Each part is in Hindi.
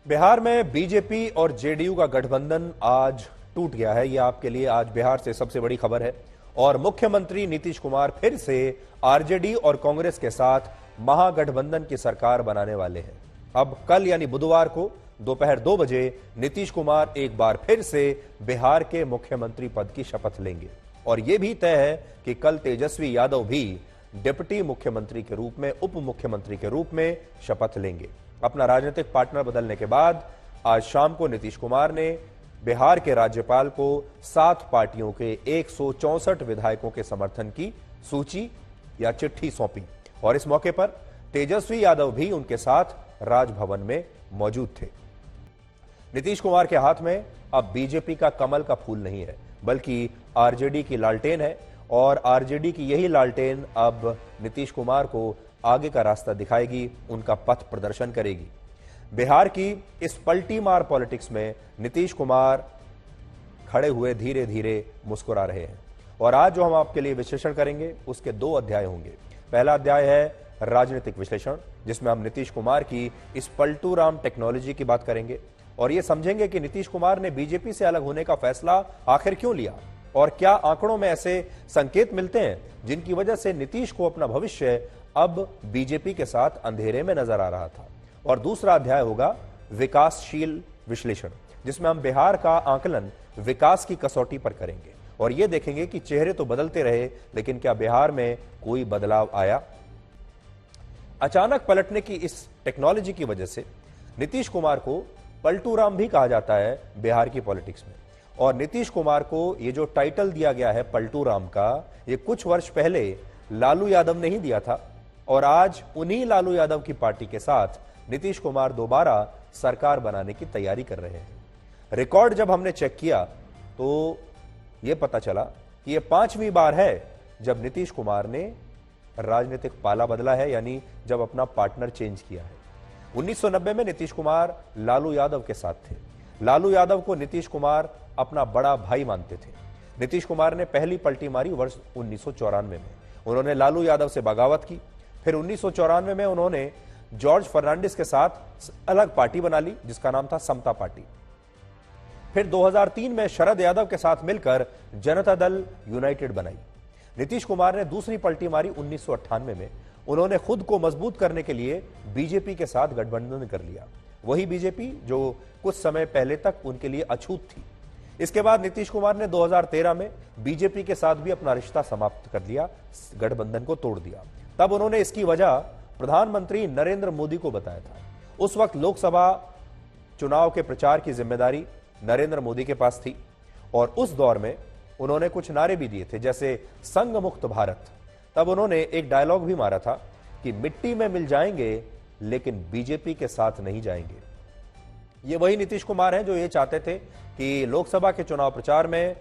बिहार में बीजेपी और जेडीयू का गठबंधन आज टूट गया है। यह आपके लिए आज बिहार से सबसे बड़ी खबर है। और मुख्यमंत्री नीतीश कुमार फिर से आरजेडी और कांग्रेस के साथ महागठबंधन की सरकार बनाने वाले हैं। अब कल यानी बुधवार को दोपहर 2 बजे नीतीश कुमार एक बार फिर से बिहार के मुख्यमंत्री पद की शपथ लेंगे। और यह भी तय है कि कल तेजस्वी यादव भी डिप्टी मुख्यमंत्री के रूप में, उप मुख्यमंत्री के रूप में शपथ लेंगे। अपना राजनीतिक पार्टनर बदलने के बाद आज शाम को नीतीश कुमार ने बिहार के राज्यपाल को 7 पार्टियों के 164 विधायकों के समर्थन की सूची या चिट्ठी सौंपी। और इस मौके पर तेजस्वी यादव भी उनके साथ राजभवन में मौजूद थे। नीतीश कुमार के हाथ में अब बीजेपी का कमल का फूल नहीं है, बल्कि आरजेडी की लालटेन है। और आरजेडी की यही लालटेन अब नीतीश कुमार को आगे का रास्ता दिखाएगी, उनका पथ प्रदर्शन करेगी। बिहार की इस पलटी मार पॉलिटिक्स में नीतीश कुमार खड़े हुए धीरे धीरे मुस्कुरा रहे हैं। और आज जो हम आपके लिए विश्लेषण करेंगे उसके 2 अध्याय होंगे। पहला अध्याय है राजनीतिक विश्लेषण, जिसमें हम नीतीश कुमार की इस पलटू राम टेक्नोलॉजी की बात करेंगे और यह समझेंगे कि नीतीश कुमार ने बीजेपी से अलग होने का फैसला आखिर क्यों लिया और क्या आंकड़ों में ऐसे संकेत मिलते हैं जिनकी वजह से नीतीश को अपना भविष्य अब बीजेपी के साथ अंधेरे में नजर आ रहा था। और दूसरा अध्याय होगा विकासशील विश्लेषण, जिसमें हम बिहार का आकलन विकास की कसौटी पर करेंगे और यह देखेंगे कि चेहरे तो बदलते रहे, लेकिन क्या बिहार में कोई बदलाव आया। अचानक पलटने की इस टेक्नोलॉजी की वजह से नीतीश कुमार को पलटू राम भी कहा जाता है बिहार की पॉलिटिक्स में। और नीतीश कुमार को यह जो टाइटल दिया गया है पलटू राम का, यह कुछ वर्ष पहले लालू यादव ने ही दिया था। और आज उन्हीं लालू यादव की पार्टी के साथ नीतीश कुमार दोबारा सरकार बनाने की तैयारी कर रहे हैं। रिकॉर्ड जब हमने चेक किया तो यह पता चला कि यह 5वीं बार है जब नीतीश कुमार ने राजनीतिक पाला बदला है, यानी जब अपना पार्टनर चेंज किया है। 1990 में नीतीश कुमार लालू यादव के साथ थे। लालू यादव को नीतीश कुमार अपना बड़ा भाई मानते थे। नीतीश कुमार ने पहली पलटी मारी वर्ष 1994 में। उन्होंने लालू यादव से बगावत की। फिर 1994 में उन्होंने जॉर्ज फर्नांडिस के साथ अलग पार्टी बना ली जिसका नाम था समता पार्टी। फिर 2003 में शरद यादव के साथ मिलकर जनता दल यूनाइटेड बनाई। नीतीश कुमार ने दूसरी पलटी मारी 1998 में। उन्होंने खुद को मजबूत करने के लिए बीजेपी के साथ गठबंधन कर लिया, वही बीजेपी जो कुछ समय पहले तक उनके लिए अछूत थी। इसके बाद नीतीश कुमार ने 2013 में बीजेपी के साथ भी अपना रिश्ता समाप्त कर लिया, गठबंधन को तोड़ दिया। तब उन्होंने इसकी वजह प्रधानमंत्री नरेंद्र मोदी को बताया था। उस वक्त लोकसभा चुनाव के प्रचार की जिम्मेदारी नरेंद्र मोदी के पास थी और उस दौर में उन्होंने कुछ नारे भी दिए थे, जैसे संघ मुक्त भारत। तब उन्होंने एक डायलॉग भी मारा था कि मिट्टी में मिल जाएंगे लेकिन बीजेपी के साथ नहीं जाएंगे। ये वही नीतीश कुमार हैं जो ये चाहते थे कि लोकसभा के चुनाव प्रचार में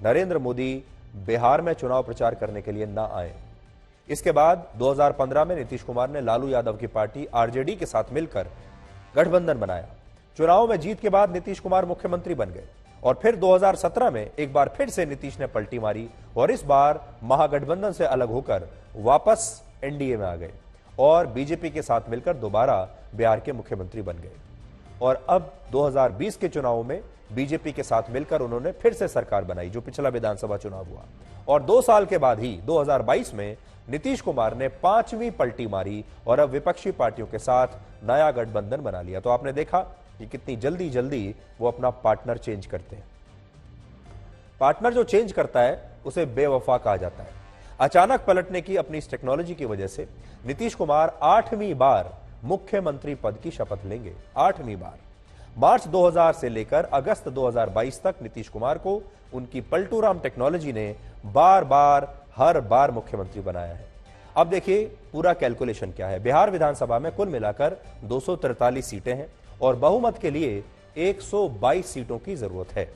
नरेंद्र मोदी बिहार में चुनाव प्रचार करने के लिए ना आए। इसके बाद 2015 में नीतीश कुमार ने लालू यादव की पार्टी आरजेडी के साथ मिलकर गठबंधन बनाया। चुनाव में जीत के बाद नीतीश कुमार मुख्यमंत्री बन गए और फिर 2017 में एक बार फिर से नीतीश ने पलटी मारी और इस बार महागठबंधन से अलग होकर वापस एनडीए में आ गए और बीजेपी के साथ मिलकर दोबारा बिहार के मुख्यमंत्री बन गए। और अब 2020 के चुनावों में बीजेपी के साथ मिलकर उन्होंने फिर से सरकार बनाई, जो पिछला विधानसभा चुनाव हुआ। और 2 साल के बाद ही 2022 में नीतीश कुमार ने 5वीं पलटी मारी और अब विपक्षी पार्टियों के साथ नया गठबंधन बना लिया। तो आपने देखा कि कितनी जल्दी जल्दी वो अपना पार्टनर चेंज करते हैं। पार्टनर जो चेंज करता है उसे बेवफा कहा जाता है। अचानक पलटने की अपनी इस टेक्नोलॉजी की वजह से नीतीश कुमार 8वीं बार मुख्यमंत्री पद की शपथ लेंगे। 8वीं बार। मार्च 2000 से लेकर अगस्त 2022 तक नीतीश कुमार को उनकी पलटू राम टेक्नोलॉजी ने बार बार हर बार मुख्यमंत्री बनाया है। अब देखिए पूरा कैलकुलेशन क्या है। बिहार विधानसभा में कुल मिलाकर 243 सीटें हैं और बहुमत के लिए 122 सीटों की जरूरत है।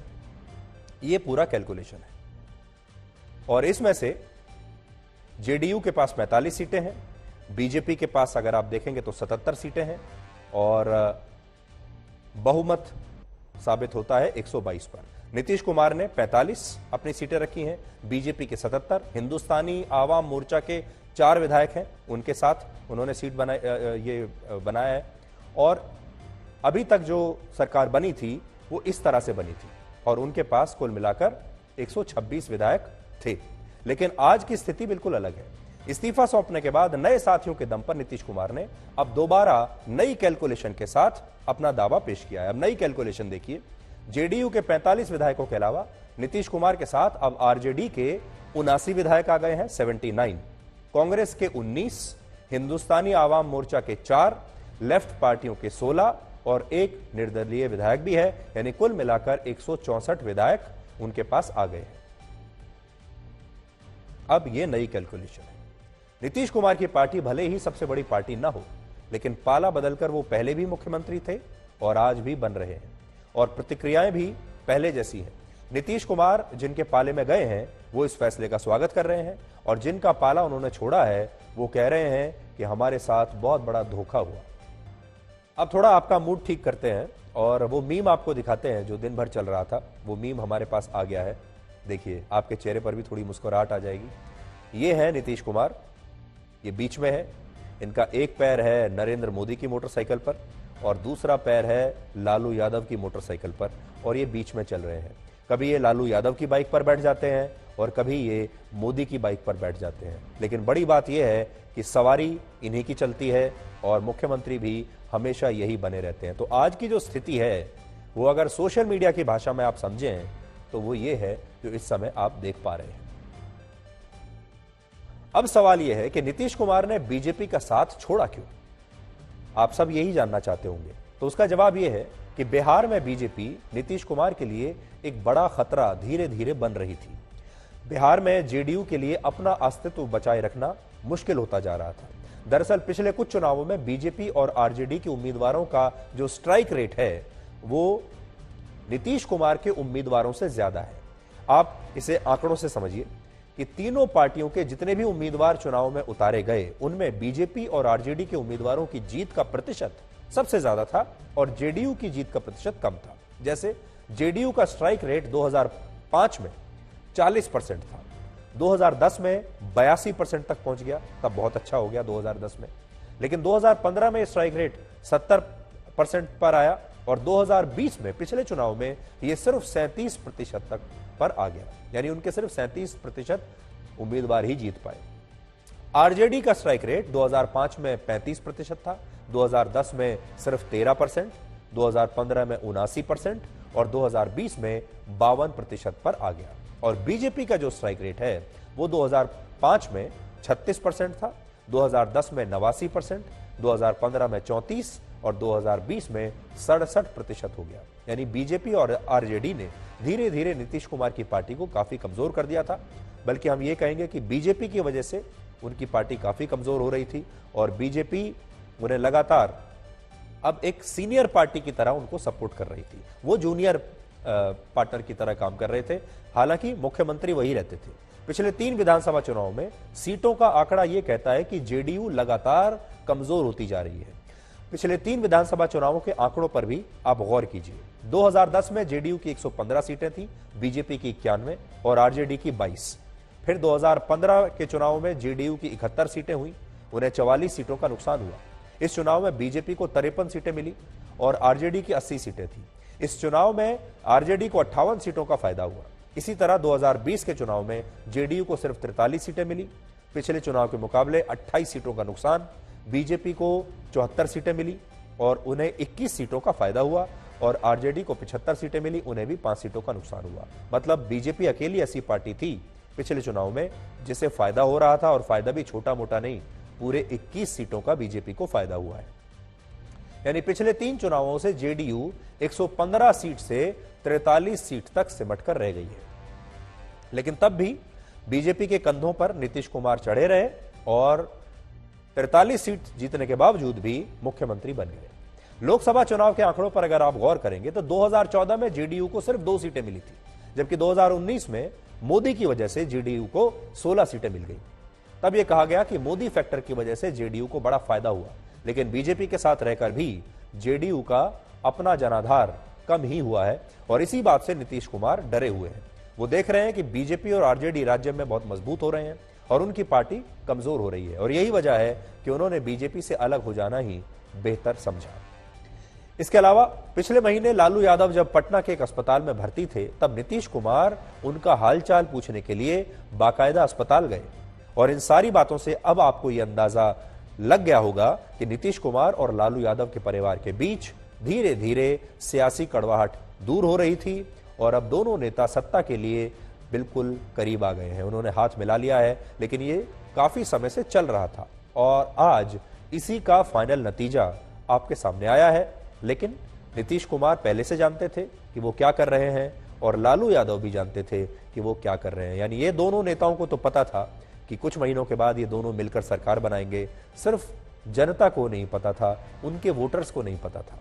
यह पूरा कैलकुलेशन है। और इसमें से जेडीयू के पास 45 सीटें हैं, बीजेपी के पास अगर आप देखेंगे तो 77 सीटें हैं और बहुमत साबित होता है 122 पर। नीतीश कुमार ने 45 अपनी सीटें रखी हैं, बीजेपी के 77, हिंदुस्तानी आवाम मोर्चा के 4 विधायक हैं, उनके साथ उन्होंने सीट बनाया है और अभी तक जो सरकार बनी थी वो इस तरह से बनी थी और उनके पास कुल मिलाकर 126 विधायक थे। लेकिन आज की स्थिति बिल्कुल अलग है। इस्तीफा सौंपने के बाद नए साथियों के दम पर नीतीश कुमार ने अब दोबारा नई कैलकुलेशन के साथ अपना दावा पेश किया है। अब नई कैलकुलेशन देखिए, जेडीयू के 45 विधायकों के अलावा नीतीश कुमार के साथ अब आरजेडी के 79 विधायक आ गए हैं, 79, कांग्रेस के 19, हिंदुस्तानी आवाम मोर्चा के 4, लेफ्ट पार्टियों के 16 और एक निर्दलीय विधायक भी है, यानी कुल मिलाकर 164 विधायक उनके पास आ गए हैं। अब यह नई कैलकुलेशन है। नीतीश कुमार की पार्टी भले ही सबसे बड़ी पार्टी ना हो, लेकिन पाला बदलकर वो पहले भी मुख्यमंत्री थे और आज भी बन रहे हैं और प्रतिक्रियाएं भी पहले जैसी हैं। नीतीश कुमार जिनके पाले में गए हैं वो इस फैसले का स्वागत कर रहे हैं और जिनका पाला उन्होंने छोड़ा है वो कह रहे हैं कि हमारे साथ बहुत बड़ा धोखा हुआ। अब थोड़ा आपका मूड ठीक करते हैं और वो मीम आपको दिखाते हैं जो दिन भर चल रहा था। वो मीम हमारे पास आ गया है, देखिए आपके चेहरे पर भी थोड़ी मुस्कुराहट आ जाएगी। ये है नीतीश कुमार, ये बीच में है, इनका एक पैर है नरेंद्र मोदी की मोटरसाइकिल पर और दूसरा पैर है लालू यादव की मोटरसाइकिल पर और ये बीच में चल रहे हैं। कभी ये लालू यादव की बाइक पर बैठ जाते हैं और कभी ये मोदी की बाइक पर बैठ जाते हैं। लेकिन बड़ी बात यह है कि सवारी इन्हीं की चलती है और मुख्यमंत्री भी हमेशा यही बने रहते हैं। तो आज की जो स्थिति है वो अगर सोशल मीडिया की भाषा में आप समझें तो वो ये है जो इस समय आप देख पा रहे हैं। अब सवाल यह है कि नीतीश कुमार ने बीजेपी का साथ छोड़ा क्यों? आप सब यही जानना चाहते होंगे। तो उसका जवाब यह है कि बिहार में बीजेपी नीतीश कुमार के लिए एक बड़ा खतरा धीरे धीरे बन रही थी। बिहार में जेडीयू के लिए अपना अस्तित्व बचाए रखना मुश्किल होता जा रहा था। दरअसल पिछले कुछ चुनावों में बीजेपी और आरजेडी के उम्मीदवारों का जो स्ट्राइक रेट है वो नीतीश कुमार के उम्मीदवारों से ज्यादा है। आप इसे आंकड़ों से समझिए कि तीनों पार्टियों के जितने भी उम्मीदवार चुनाव में उतारे गए उनमें बीजेपी और आरजेडी के उम्मीदवारों की जीत का प्रतिशत सबसे ज्यादा था और जेडीयू की जीत का प्रतिशत कम था। जैसे जेडीयू का स्ट्राइक रेट 2005 में 40% था, 2010 में 82% तक पहुंच गया, तब बहुत अच्छा हो गया 2010 में। लेकिन 2015 में स्ट्राइक रेट 70% पर आया और 2020 में पिछले चुनाव में यह सिर्फ 37% तक पर आ गया, यानी उनके सिर्फ 37% उम्मीदवार ही जीत पाए। आरजेडी का स्ट्राइक रेट 2005 में 35% था, 2010 में सिर्फ 13%, 2015 में 79% और 2020 में 52% पर आ गया। और बीजेपी का जो स्ट्राइक रेट है वो 2005 में 36% था, 2010 में 89%, 2015 में 34% और 2020 में 67% हो गया। यानी बीजेपी और आरजेडी ने धीरे धीरे नीतीश कुमार की पार्टी को काफी कमजोर कर दिया था। बल्कि हम ये कहेंगे कि बीजेपी की वजह से उनकी पार्टी काफी कमजोर हो रही थी और बीजेपी उन्हें लगातार अब एक सीनियर पार्टी की तरह उनको सपोर्ट कर रही थी। वो जूनियर पार्टनर की तरह काम कर रहे थे, हालांकि मुख्यमंत्री वही रहते थे। पिछले 3 विधानसभा चुनाव में सीटों का आंकड़ा यह कहता है कि जेडीयू लगातार कमजोर होती जा रही है। पिछले 3 विधानसभा चुनावों के आंकड़ों पर भी आप गौर कीजिए। 2010 में जेडीयू की 115 सीटें थी, बीजेपी की 91 और आरजेडी की 22। फिर 2015 के चुनाव में जेडीयू की 71 सीटें हुई, उन्हें 44 सीटों का नुकसान हुआ। इस चुनाव में बीजेपी को 53 सीटें मिली और आरजेडी की 80 सीटें थी। इस चुनाव में आरजेडी को 58 सीटों का फायदा हुआ। इसी तरह 2020 के चुनाव में जेडीयू को सिर्फ 43 सीटें मिली, पिछले चुनाव के मुकाबले 28 सीटों का नुकसान। बीजेपी को 74 सीटें मिली और उन्हें 21 सीटों का फायदा हुआ और आरजेडी को 75 सीटें मिली, उन्हें भी 5 सीटों का नुकसान हुआ। मतलब बीजेपी अकेली ऐसी पार्टी थी पिछले चुनाव में जिसे फायदा हो रहा था और फायदा भी छोटा मोटा नहीं, पूरे 21 सीटों का बीजेपी को फायदा हुआ है। यानी पिछले 3 चुनावों से जेडीयू 115 सीट से 43 सीट तक सिमट कर रह गई है। लेकिन तब भी बीजेपी के कंधों पर नीतीश कुमार चढ़े रहे और 43 सीट जीतने के बावजूद भी मुख्यमंत्री बन गए। लोकसभा चुनाव के आंकड़ों पर अगर आप गौर करेंगे तो 2014 में जेडीयू को सिर्फ 2 सीटें मिली थी, जबकि 2019 में मोदी की वजह से जेडीयू को 16 सीटें मिल गई। तब यह कहा गया कि मोदी फैक्टर की वजह से जेडीयू को बड़ा फायदा हुआ, लेकिन बीजेपी के साथ रहकर भी जेडीयू का अपना जनाधार कम ही हुआ है और इसी बात से नीतीश कुमार डरे हुए हैं। वो देख रहे हैं कि बीजेपी और आरजेडी राज्य में बहुत मजबूत हो रहे हैं और उनकी पार्टी कमजोर हो रही है और यही वजह है कि उन्होंने बीजेपी से अलग हो जाना ही बेहतर समझा। इसके अलावा पिछले महीने लालू यादव जब पटना के एक अस्पताल में भर्ती थे, तब नीतीश कुमार उनका हालचाल पूछने के लिए बाकायदा अस्पताल गए। और इन सारी बातों से अब आपको यह अंदाजा लग गया होगा कि नीतीश कुमार और लालू यादव के परिवार के बीच धीरे धीरे सियासी कड़वाहट दूर हो रही थी और अब दोनों नेता सत्ता के लिए बिल्कुल करीब आ गए हैं। उन्होंने हाथ मिला लिया है, लेकिन ये काफी समय से चल रहा था और आज इसी का फाइनल नतीजा आपके सामने आया है। लेकिन नीतीश कुमार पहले से जानते थे कि वो क्या कर रहे हैं और लालू यादव भी जानते थे कि वो क्या कर रहे हैं। यानी ये दोनों नेताओं को तो पता था कि कुछ महीनों के बाद ये दोनों मिलकर सरकार बनाएंगे। सिर्फ जनता को नहीं पता था, उनके वोटर्स को नहीं पता था।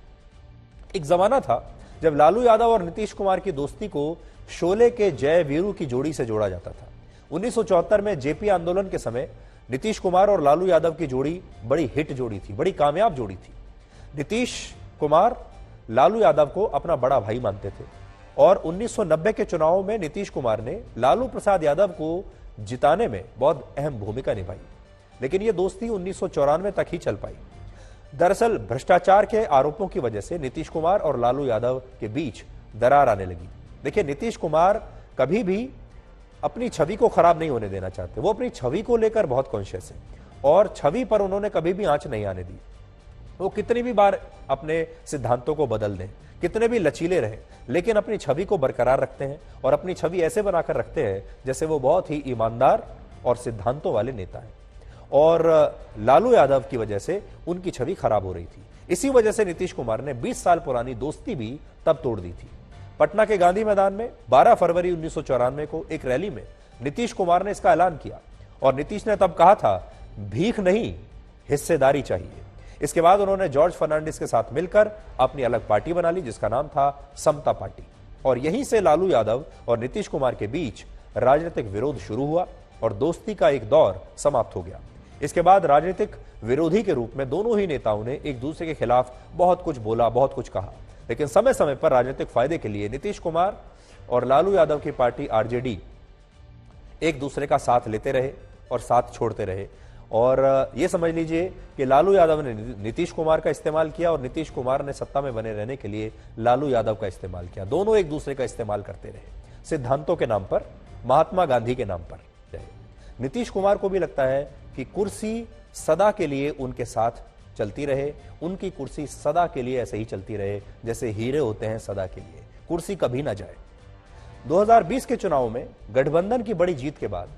एक जमाना था जब लालू यादव और नीतीश कुमार की दोस्ती को शोले के जय वीरू की जोड़ी से जोड़ा जाता था। 1974 में जेपी आंदोलन के समय नीतीश कुमार और लालू यादव की जोड़ी बड़ी हिट जोड़ी थी, बड़ी कामयाब जोड़ी थी। नीतीश कुमार लालू यादव को अपना बड़ा भाई मानते थे और 1990 के चुनाव में नीतीश कुमार ने लालू प्रसाद यादव को जिताने में बहुत अहम भूमिका निभाई। लेकिन यह दोस्ती 1994 तक ही चल पाई। दरअसल भ्रष्टाचार के आरोपों की वजह से नीतीश कुमार और लालू यादव के बीच दरार आने लगी। देखिए, नीतीश कुमार कभी भी अपनी छवि को खराब नहीं होने देना चाहते। वो अपनी छवि को लेकर बहुत कॉन्शियस है और छवि पर उन्होंने कभी भी आंच नहीं आने दी। वो कितनी भी बार अपने सिद्धांतों को बदल दें, कितने भी लचीले रहें, लेकिन अपनी छवि को बरकरार रखते हैं और अपनी छवि ऐसे बनाकर रखते हैं जैसे वो बहुत ही ईमानदार और सिद्धांतों वाले नेता हैं। और लालू यादव की वजह से उनकी छवि खराब हो रही थी। इसी वजह से नीतीश कुमार ने 20 साल पुरानी दोस्ती भी तब तोड़ दी थी। पटना के गांधी मैदान में 12 फरवरी 1994 को एक रैली में नीतीश कुमार ने इसका ऐलान किया और नीतीश ने तब कहा था, भीख नहीं, हिस्सेदारी चाहिए। इसके बाद उन्होंने जॉर्ज फर्नांडिस के साथ मिलकर अपनी अलग पार्टी बना ली, जिसका नाम था समता पार्टी। और यहीं से लालू यादव और नीतीश कुमार के बीच राजनीतिक विरोध शुरू हुआ और दोस्ती का एक दौर समाप्त हो गया। इसके बाद राजनीतिक विरोधी के रूप में दोनों ही नेताओं ने एक दूसरे के खिलाफ बहुत कुछ बोला, बहुत कुछ कहा। लेकिन समय समय पर राजनीतिक फायदे के लिए नीतीश कुमार और लालू यादव की पार्टी आरजेडी एक दूसरे का साथ लेते रहे और साथ छोड़ते रहे। और यह समझ लीजिए कि लालू यादव ने नीतीश कुमार का इस्तेमाल किया और नीतीश कुमार ने सत्ता में बने रहने के लिए लालू यादव का इस्तेमाल किया। दोनों एक दूसरे का इस्तेमाल करते रहे, सिद्धांतों के नाम पर, महात्मा गांधी के नाम पर रहे। नीतीश कुमार को भी लगता है कि कुर्सी सदा के लिए उनके साथ चलती रहे, उनकी कुर्सी सदा के लिए ऐसे ही चलती रहे जैसे हीरे होते हैं सदा के लिए, कुर्सी कभी ना जाए। 2020 के चुनाव में गठबंधन की बड़ी जीत के बाद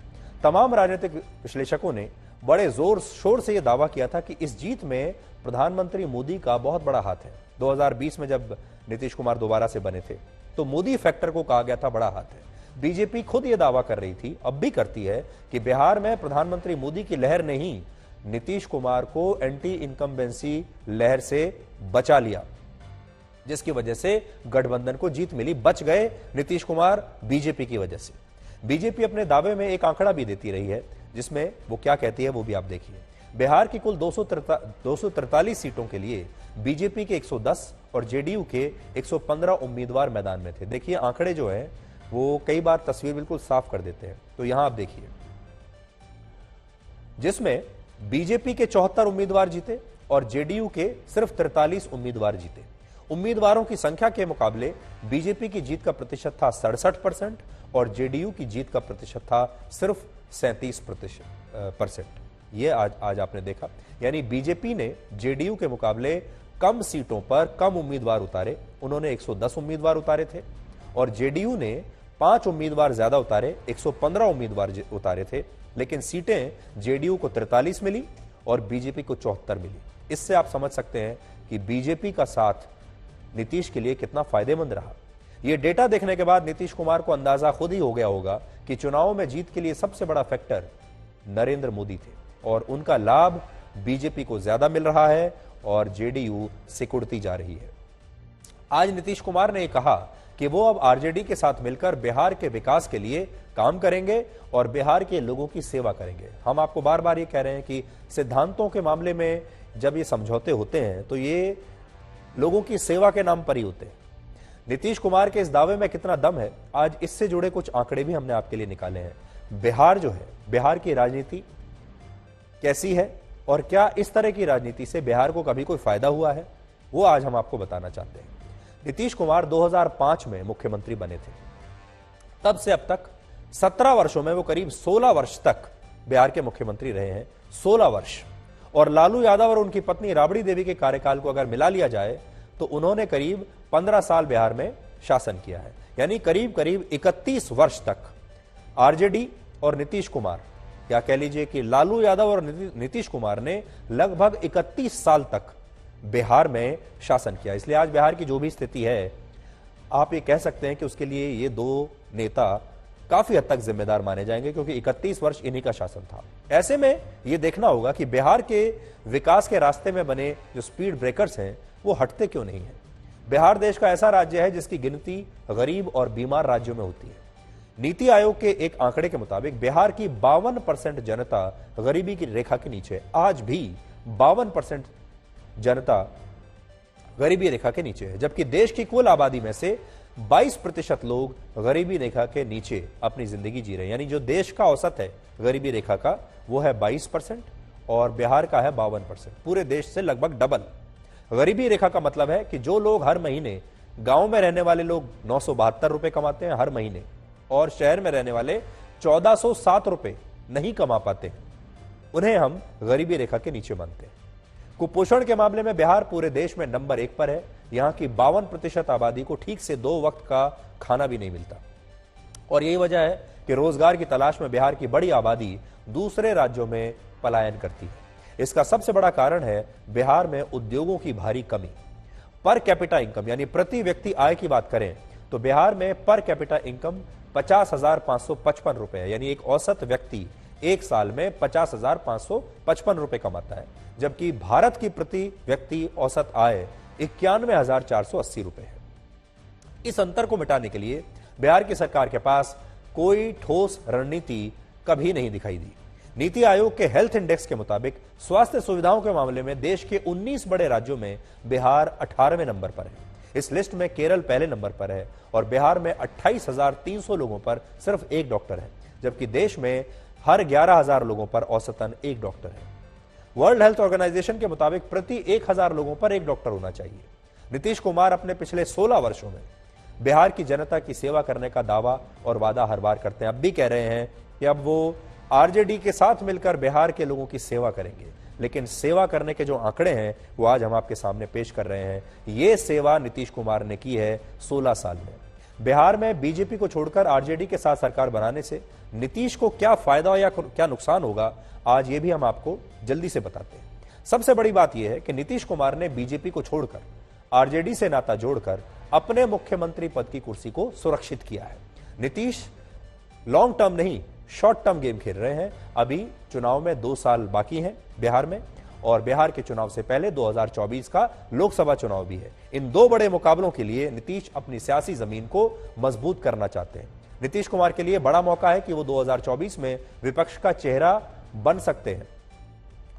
तमाम राजनीतिक विश्लेषकों ने बड़े जोर शोर से यह दावा किया था कि इस जीत में प्रधानमंत्री मोदी का बहुत बड़ा हाथ है। 2020 में जब नीतीश कुमार दोबारा से बने थे तो मोदी फैक्टर को कहा गया था बड़ा हाथ है। बीजेपी खुद यह दावा कर रही थी, अब भी करती है, कि बिहार में प्रधानमंत्री मोदी की लहर ने ही नीतीश कुमार को एंटी इनकम्बेंसी लहर से बचा लिया, जिसकी वजह से गठबंधन को जीत मिली। बच गए नीतीश कुमार बीजेपी की वजह से। बीजेपी अपने दावे में एक आंकड़ा भी देती रही है, जिसमें वो क्या कहती है वो भी आप देखिए। बिहार की कुल 243 सीटों के लिए बीजेपी के 110 और जेडीयू के 115 उम्मीदवार मैदान में थे। देखिए, आंकड़े जो है वो कई बार तस्वीर बिल्कुल साफ कर देते हैं। तो यहां आप देखिए, जिसमें बीजेपी के 74 उम्मीदवार जीते और जेडीयू के सिर्फ 43 उम्मीदवार जीते। उम्मीदवारों की संख्या के मुकाबले बीजेपी की जीत का प्रतिशत था 67% और जेडीयू की जीत का प्रतिशत था सिर्फ 37%। ये आज आपने देखा, यानी बीजेपी ने जेडीयू के मुकाबले कम सीटों पर कम उम्मीदवार उतारे। उन्होंने 110 उम्मीदवार उतारे थे और जेडीयू ने 5 उम्मीदवार ज्यादा उतारे, 115 उम्मीदवार उतारे थे। लेकिन सीटें जेडीयू को 43 मिली और बीजेपी को 74 मिली। इससे आप समझ सकते हैं कि बीजेपी का साथ नीतीश के लिए कितना फायदेमंद रहा। यह डेटा देखने के बाद नीतीश कुमार को अंदाजा खुद ही हो गया होगा कि चुनाव में जीत के लिए सबसे बड़ा फैक्टर नरेंद्र मोदी थे और उनका लाभ बीजेपी को ज्यादा मिल रहा है और जेडीयू सिकुड़ती जा रही है। आज नीतीश कुमार ने कहा कि वो अब आरजेडी के साथ मिलकर बिहार के विकास के लिए काम करेंगे और बिहार के लोगों की सेवा करेंगे। हम आपको बार बार ये कह रहे हैं कि सिद्धांतों के मामले में जब ये समझौते होते हैं तो ये लोगों की सेवा के नाम पर ही होते हैं। नीतीश कुमार के इस दावे में कितना दम है, आज इससे जुड़े कुछ आंकड़े भी हमने आपके लिए निकाले हैं। बिहार जो है, बिहार की राजनीति कैसी है और क्या इस तरह की राजनीति से बिहार को कभी कोई फायदा हुआ है? वो आज हम आपको बताना चाहते हैं। नीतीश कुमार 2005 में मुख्यमंत्री बने थे। तब से अब तक 17 वर्षों में वो करीब 16 वर्ष तक बिहार के मुख्यमंत्री रहे हैं। 16 वर्ष। और लालू यादव और उनकी पत्नी राबड़ी देवी के कार्यकाल को अगर मिला लिया जाए तो उन्होंने करीब 15 साल बिहार में शासन किया है। यानी करीब करीब 31 वर्ष तक आरजेडी और नीतीश कुमार, या कह लीजिए कि लालू यादव और नीतीश कुमार ने लगभग 31 साल तक बिहार में शासन किया। इसलिए आज बिहार की जो भी स्थिति है, आप ये कह सकते हैं कि उसके लिए ये दो नेता काफी हद तक जिम्मेदार माने जाएंगे, क्योंकि 31 वर्ष इन्हीं का शासन था। ऐसे में यह देखना होगा कि बिहार के विकास के रास्ते में बने जो स्पीड ब्रेकर्स हैं वो हटते क्यों नहीं है। बिहार देश का ऐसा राज्य है जिसकी गिनती गरीब और बीमार राज्यों में होती है। नीति आयोग के एक आंकड़े के मुताबिक बिहार की 52% जनता गरीबी की रेखा के नीचे। आज भी 52% जनता गरीबी रेखा के नीचे है, जबकि देश की कुल आबादी में से 22% लोग गरीबी रेखा के नीचे अपनी जिंदगी जी रहे हैं। यानी जो देश का औसत है गरीबी रेखा का वो है 22% और बिहार का है 52%। पूरे देश से लगभग डबल। गरीबी रेखा का मतलब है कि जो लोग हर महीने, गांव में रहने वाले लोग 972 रुपए कमाते हैं हर महीने, और शहर में रहने वाले 1407 रुपए नहीं कमा पाते, उन्हें हम गरीबी रेखा के नीचे मानते हैं। कुपोषण के मामले में बिहार पूरे देश में नंबर 1 पर है। यहां की 52% आबादी को ठीक से 2 वक्त का खाना भी नहीं मिलता, और यही वजह है कि रोजगार की तलाश में बिहार की बड़ी आबादी दूसरे राज्यों में पलायन करती है। इसका सबसे बड़ा कारण है बिहार में उद्योगों की भारी कमी। पर कैपिटा इनकम यानी प्रति व्यक्ति आय की बात करें तो बिहार में पर कैपिटा इनकम 50,555 रुपए है। यानी एक औसत व्यक्ति एक साल में 50,555 रुपए कमाता है, जबकि भारत की प्रति व्यक्ति औसत आय 91,480 रुपए है। इस अंतर को मिटाने के लिए बिहार की सरकार के पास कोई ठोस रणनीति कभी नहीं दिखाई दी। नीति आयोग के हेल्थ इंडेक्स के मुताबिक स्वास्थ्य सुविधाओं के मामले में देश के 19 बड़े राज्यों में बिहार 18वें नंबर पर है। इस लिस्ट में केरल पहले नंबर पर है और बिहार में 28,300 लोगों पर सिर्फ एक डॉक्टर है, जबकि देश में हर 11,000 लोगों पर औसतन एक डॉक्टर है। वर्ल्ड हेल्थ ऑर्गेनाइजेशन के मुताबिक प्रति 1,000 लोगों पर एक डॉक्टर होना चाहिए। नीतीश कुमार अपने पिछले 16 वर्षों में बिहार की जनता की सेवा करने का दावा और वादा हर बार करते हैं। अब भी कह रहे हैं कि अब वो आरजेडी के साथ मिलकर बिहार के लोगों की सेवा करेंगे, लेकिन सेवा करने के जो आंकड़े हैं वो आज हम आपके सामने पेश कर रहे हैं। ये सेवा नीतीश कुमार ने की है 16 साल में। बिहार में बीजेपी को छोड़कर आरजेडी के साथ सरकार बनाने से नीतीश को क्या फायदा या क्या नुकसान होगा, आज ये भी हम आपको जल्दी से बताते हैं। सबसे बड़ी बात यह है कि नीतीश कुमार ने बीजेपी को छोड़कर आरजेडी से नाता जोड़कर अपने मुख्यमंत्री पद की कुर्सी को सुरक्षित किया है। नीतीश लॉन्ग टर्म नहीं, शॉर्ट टर्म गेम खेल रहे हैं। अभी चुनाव में 2 साल बाकी हैं बिहार में, और बिहार के चुनाव से पहले 2024 का लोकसभा चुनाव भी है। इन 2 बड़े मुकाबलों के लिए नीतीश अपनी सियासी जमीन को मजबूत करना चाहते हैं। नीतीश कुमार के लिए बड़ा मौका है कि वो 2024 में विपक्ष का चेहरा बन सकते हैं,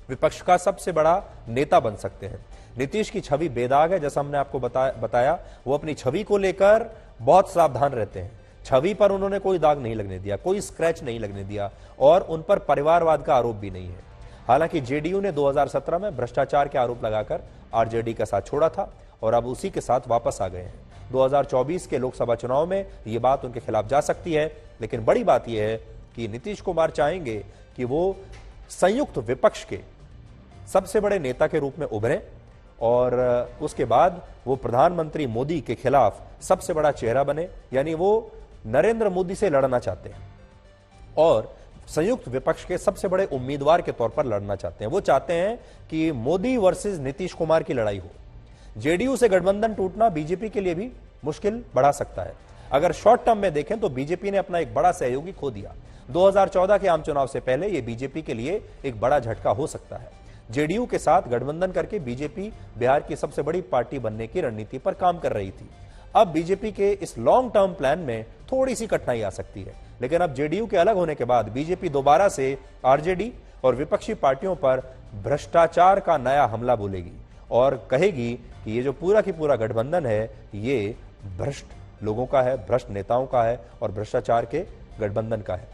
विपक्ष का सबसे बड़ा नेता बन सकते हैं। नीतीश की छवि बेदाग है, जैसा हमने आपको बताया। वो अपनी छवि को लेकर बहुत सावधान रहते हैं। छवि पर उन्होंने कोई दाग नहीं लगने दिया, कोई स्क्रैच नहीं लगने दिया, और उन पर परिवारवाद का आरोप भी नहीं है। हालांकि जेडीयू ने 2017 में भ्रष्टाचार के आरोप लगाकर आरजेडी का साथ छोड़ा था और अब उसी के साथ वापस आ गए हैं। 2024 के लोकसभा चुनाव में ये बात उनके खिलाफ जा सकती है, लेकिन बड़ी बात यह है कि नीतीश कुमार चाहेंगे कि वो संयुक्त विपक्ष के सबसे बड़े नेता के रूप में उभरें और उसके बाद वो प्रधानमंत्री मोदी के खिलाफ सबसे बड़ा चेहरा बने। यानी वो नरेंद्र मोदी से लड़ना चाहते हैं और संयुक्त विपक्ष के सबसे बड़े उम्मीदवार के तौर पर लड़ना चाहते हैं। वो चाहते हैं कि मोदी वर्सेस नीतीश कुमार की लड़ाई हो। जेडीयू से गठबंधन टूटना बीजेपी के लिए भी मुश्किल बढ़ा सकता है। अगर शॉर्ट टर्म में देखें तो बीजेपी ने अपना एक बड़ा सहयोगी खो दिया। 2014 के आम चुनाव से पहले यह बीजेपी के लिए एक बड़ा झटका हो सकता है। जेडीयू के साथ गठबंधन करके बीजेपी बिहार की सबसे बड़ी पार्टी बनने की रणनीति पर काम कर रही थी। अब बीजेपी के इस लॉन्ग टर्म प्लान में थोड़ी सी कठिनाई आ सकती है, लेकिन अब जेडीयू के अलग होने के बाद बीजेपी दोबारा से आरजेडी और विपक्षी पार्टियों पर भ्रष्टाचार का नया हमला बोलेगी और कहेगी कि ये जो पूरा की पूरा गठबंधन है ये भ्रष्ट लोगों का है, भ्रष्ट नेताओं का है और भ्रष्टाचार के गठबंधन का है।